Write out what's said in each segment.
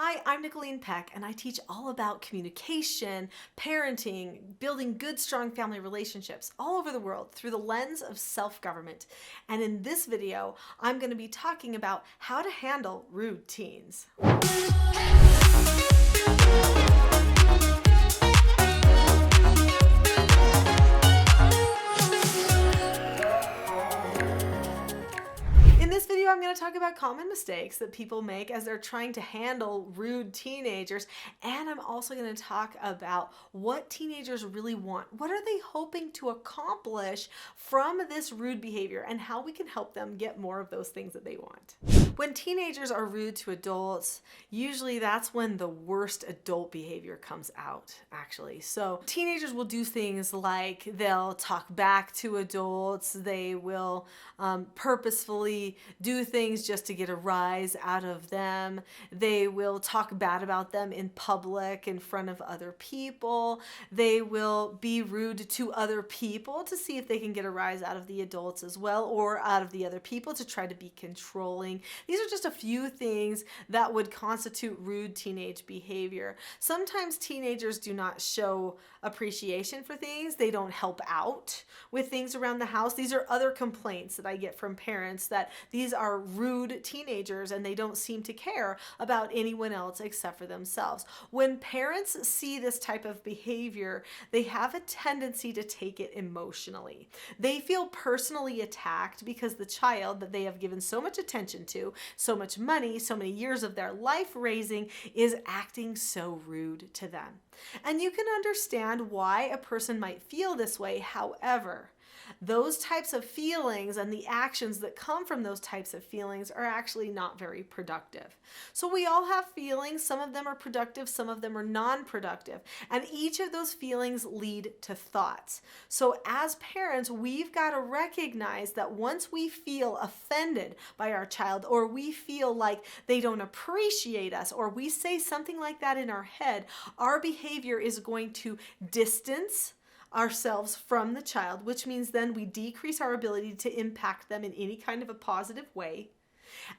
Hi, I'm Nicholeen Peck, and I teach all about communication, parenting, building good, strong family relationships all over the world through the lens of self-government. And in this video, I'm going to be talking about how to handle rude teens. In this video, I'm going to talk about common mistakes that people make as they're trying to handle rude teenagers, and I'm also going to talk about what teenagers really want. What are they hoping to accomplish from this rude behavior, and how we can help them get more of those things that they want. When teenagers are rude to adults, usually that's when the worst adult behavior comes out, actually. So teenagers will do things like they'll talk back to adults, they will purposefully do things just to get a rise out of them. They will talk bad about them in public in front of other people. They will be rude to other people to see if they can get a rise out of the adults as well, or out of the other people to try to be controlling. These are just a few things that would constitute rude teenage behavior. Sometimes teenagers do not show appreciation for things. They don't help out with things around the house. These are other complaints that I get from parents, that these are rude teenagers and they don't seem to care about anyone else except for themselves. When parents see this type of behavior, they have a tendency to take it emotionally. They feel personally attacked because the child that they have given so much attention to, so much money, so many years of their life raising, is acting so rude to them. And you can understand why a person might feel this way. However, those types of feelings and the actions that come from those types of feelings are actually not very productive. So we all have feelings. Some of them are productive, some of them are non-productive, and each of those feelings lead to thoughts. So as parents, we've got to recognize that once we feel offended by our child, or we feel like they don't appreciate us, or we say something like that in our head, our behavior is going to distance ourselves from the child, which means then we decrease our ability to impact them in any kind of a positive way.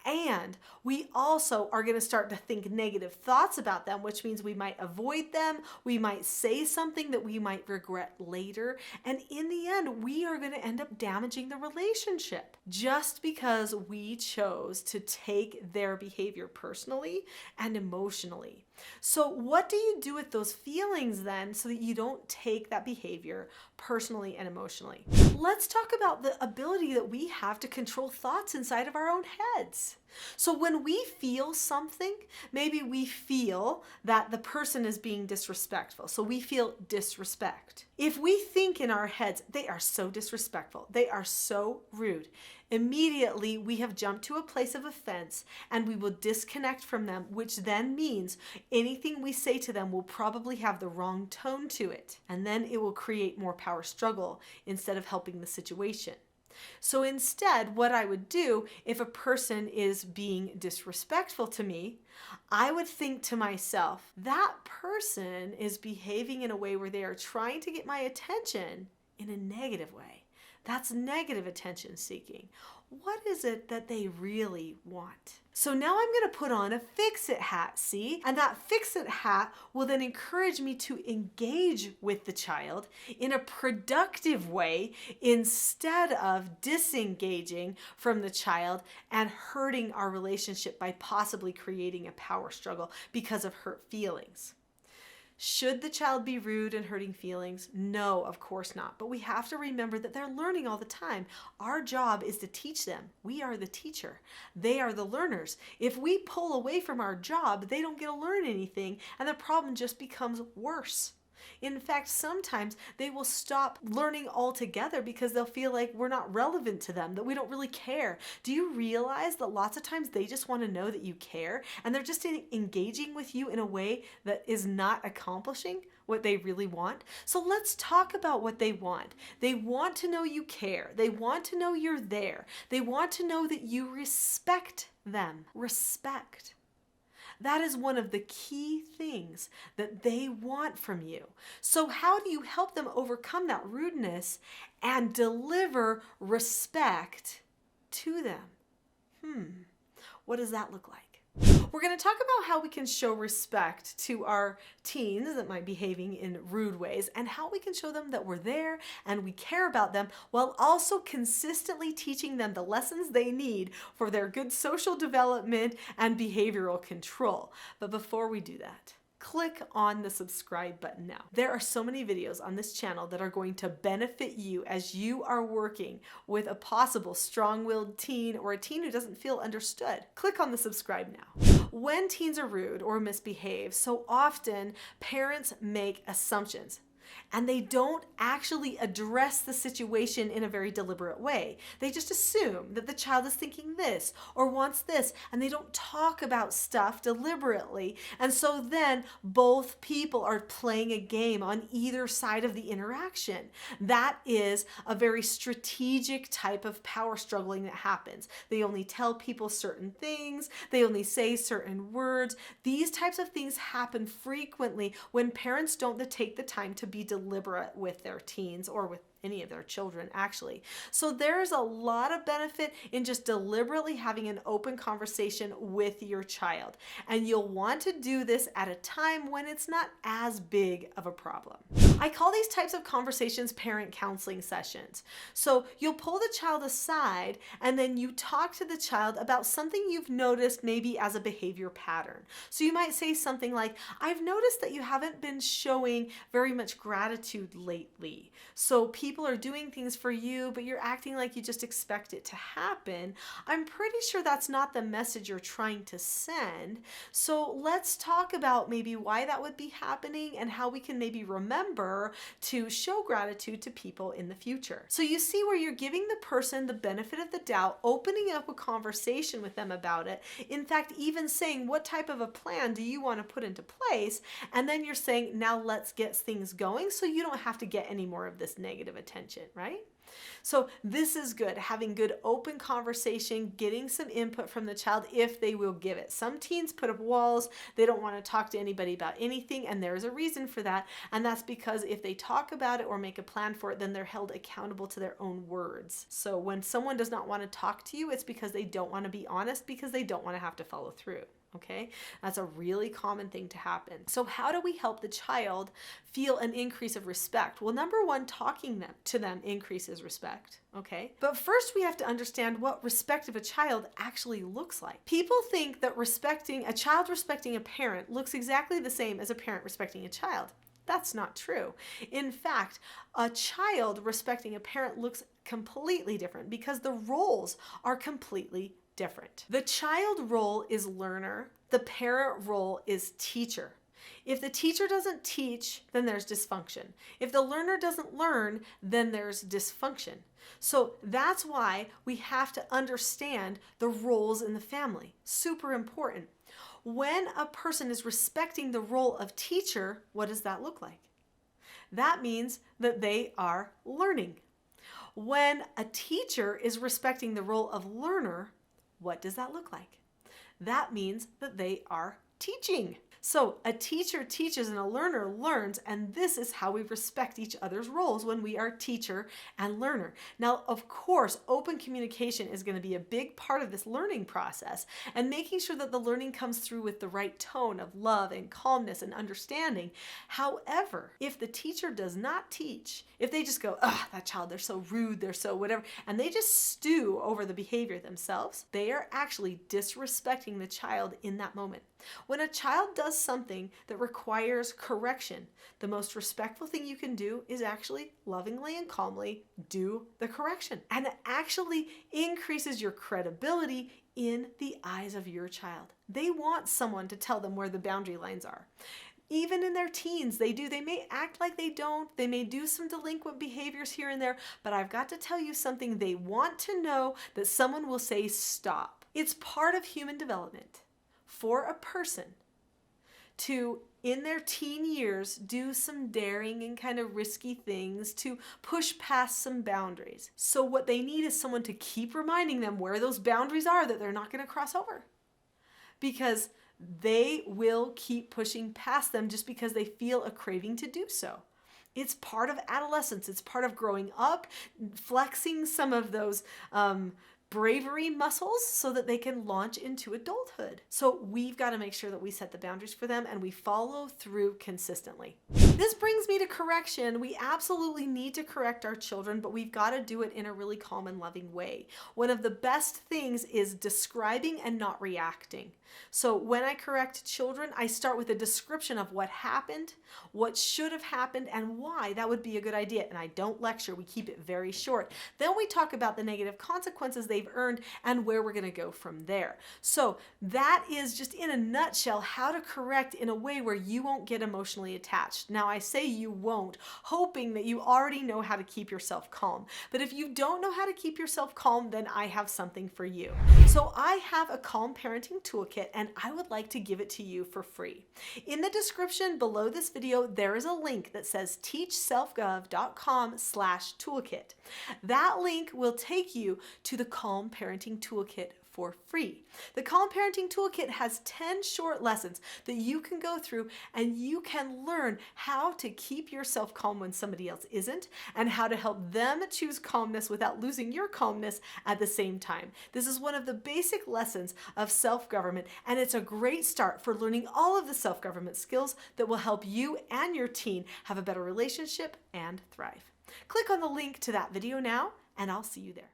And we also are going to start to think negative thoughts about them, which means we might avoid them. We might say something that we might regret later. And in the end, we are going to end up damaging the relationship just because we chose to take their behavior personally and emotionally. So what do you do with those feelings then so that you don't take that behavior personally and emotionally? Let's talk about the ability that we have to control thoughts inside of our own heads. So when we feel something, maybe we feel that the person is being disrespectful. So we feel disrespect. If we think in our heads, they are so disrespectful, they are so rude, immediately we have jumped to a place of offense and we will disconnect from them, which then means anything we say to them will probably have the wrong tone to it. And then it will create more power struggle instead of helping the situation. So instead, what I would do if a person is being disrespectful to me, I would think to myself, that person is behaving in a way where they are trying to get my attention in a negative way. That's negative attention seeking. What is it that they really want? So now I'm going to put on a fix-it hat, see? And that fix-it hat will then encourage me to engage with the child in a productive way instead of disengaging from the child and hurting our relationship by possibly creating a power struggle because of hurt feelings. Should the child be rude and hurting feelings? No, of course not. But we have to remember that they're learning all the time. Our job is to teach them. We are the teacher. They are the learners. If we pull away from our job, they don't get to learn anything, and the problem just becomes worse. In fact, sometimes they will stop learning altogether because they'll feel like we're not relevant to them, that we don't really care. Do you realize that lots of times they just want to know that you care, and they're just engaging with you in a way that is not accomplishing what they really want? So let's talk about what they want. They want to know you care. They want to know you're there. They want to know that you respect them. Respect. That is one of the key things that they want from you. So how do you help them overcome that rudeness and deliver respect to them? What does that look like? We're going to talk about how we can show respect to our teens that might be behaving in rude ways and how we can show them that we're there and we care about them while also consistently teaching them the lessons they need for their good social development and behavioral control. But before we do that, click on the subscribe button now. There are so many videos on this channel that are going to benefit you as you are working with a possible strong-willed teen or a teen who doesn't feel understood. Click on the subscribe now. When teens are rude or misbehave, so often parents make assumptions. And they don't actually address the situation in a very deliberate way. They just assume that the child is thinking this or wants this, and they don't talk about stuff deliberately. And so then both people are playing a game on either side of the interaction. That is a very strategic type of power struggling that happens. They only tell people certain things. They only say certain words. These types of things happen frequently when parents don't take the time to be deliberate with their teens or with any of their children, actually. So there's a lot of benefit in just deliberately having an open conversation with your child. And you'll want to do this at a time when it's not as big of a problem. I call these types of conversations parent counseling sessions. So you'll pull the child aside and then you talk to the child about something you've noticed maybe as a behavior pattern. So you might say something like, I've noticed that you haven't been showing very much gratitude lately. So people are doing things for you, but you're acting like you just expect it to happen. I'm pretty sure that's not the message you're trying to send. So let's talk about maybe why that would be happening and how we can maybe remember to show gratitude to people in the future. So you see where you're giving the person the benefit of the doubt, opening up a conversation with them about it. In fact, even saying, what type of a plan do you want to put into place? And then you're saying, now let's get things going so you don't have to get any more of this negative attention, right? So this is good, having good open conversation, getting some input from the child if they will give it. Some teens put up walls, they don't want to talk to anybody about anything, and there's a reason for that, and that's because if they talk about it or make a plan for it, then they're held accountable to their own words. So when someone does not want to talk to you, it's because they don't want to be honest, because they don't want to have to follow through. Okay, that's a really common thing to happen. So how do we help the child feel an increase of respect? Well, number one, talking to them increases respect. Okay, but first we have to understand what respect of a child actually looks like. People think that a child respecting a parent looks exactly the same as a parent respecting a child. That's not true. In fact, a child respecting a parent looks completely different because the roles are completely different. The child role is learner. The parent role is teacher. If the teacher doesn't teach, then there's dysfunction. If the learner doesn't learn, then there's dysfunction. So that's why we have to understand the roles in the family. Super important. When a person is respecting the role of teacher, what does that look like? That means that they are learning. When a teacher is respecting the role of learner, what does that look like? That means that they are teaching. So a teacher teaches and a learner learns, and this is how we respect each other's roles when we are teacher and learner. Now, of course, open communication is going to be a big part of this learning process, and making sure that the learning comes through with the right tone of love and calmness and understanding. However, if the teacher does not teach, if they just go, that child, they're so rude, they're so whatever, and they just stew over the behavior themselves, they are actually disrespecting the child in that moment. When a child does something that requires correction, the most respectful thing you can do is actually lovingly and calmly do the correction. And it actually increases your credibility in the eyes of your child. They want someone to tell them where the boundary lines are. Even in their teens, they do. They may act like they don't. They may do some delinquent behaviors here and there, but I've got to tell you something. They want to know that someone will say stop. It's part of human development for a person to, in their teen years, do some daring and kind of risky things to push past some boundaries. So what they need is someone to keep reminding them where those boundaries are that they're not going to cross over. Because they will keep pushing past them just because they feel a craving to do so. It's part of adolescence. It's part of growing up, flexing some of those bravery muscles so that they can launch into adulthood. So we've got to make sure that we set the boundaries for them and we follow through consistently. This brings me to correction. We absolutely need to correct our children, but we've got to do it in a really calm and loving way. One of the best things is describing and not reacting. So when I correct children, I start with a description of what happened, what should have happened, and why that would be a good idea. And I don't lecture, we keep it very short. Then we talk about the negative consequences they've earned and where we're going to go from there. So that is just in a nutshell how to correct in a way where you won't get emotionally attached. Now I say you won't, hoping that you already know how to keep yourself calm. But if you don't know how to keep yourself calm, then I have something for you. So I have a Calm Parenting Toolkit, and I would like to give it to you for free. In the description below this video, there is a link that says teachselfgov.com/toolkit. That link will take you to the Calm Parenting Toolkit for free. The Calm Parenting Toolkit has 10 short lessons that you can go through, and you can learn how to keep yourself calm when somebody else isn't, and how to help them choose calmness without losing your calmness at the same time. This is one of the basic lessons of self-government, and it's a great start for learning all of the self-government skills that will help you and your teen have a better relationship and thrive. Click on the link to that video now, and I'll see you there.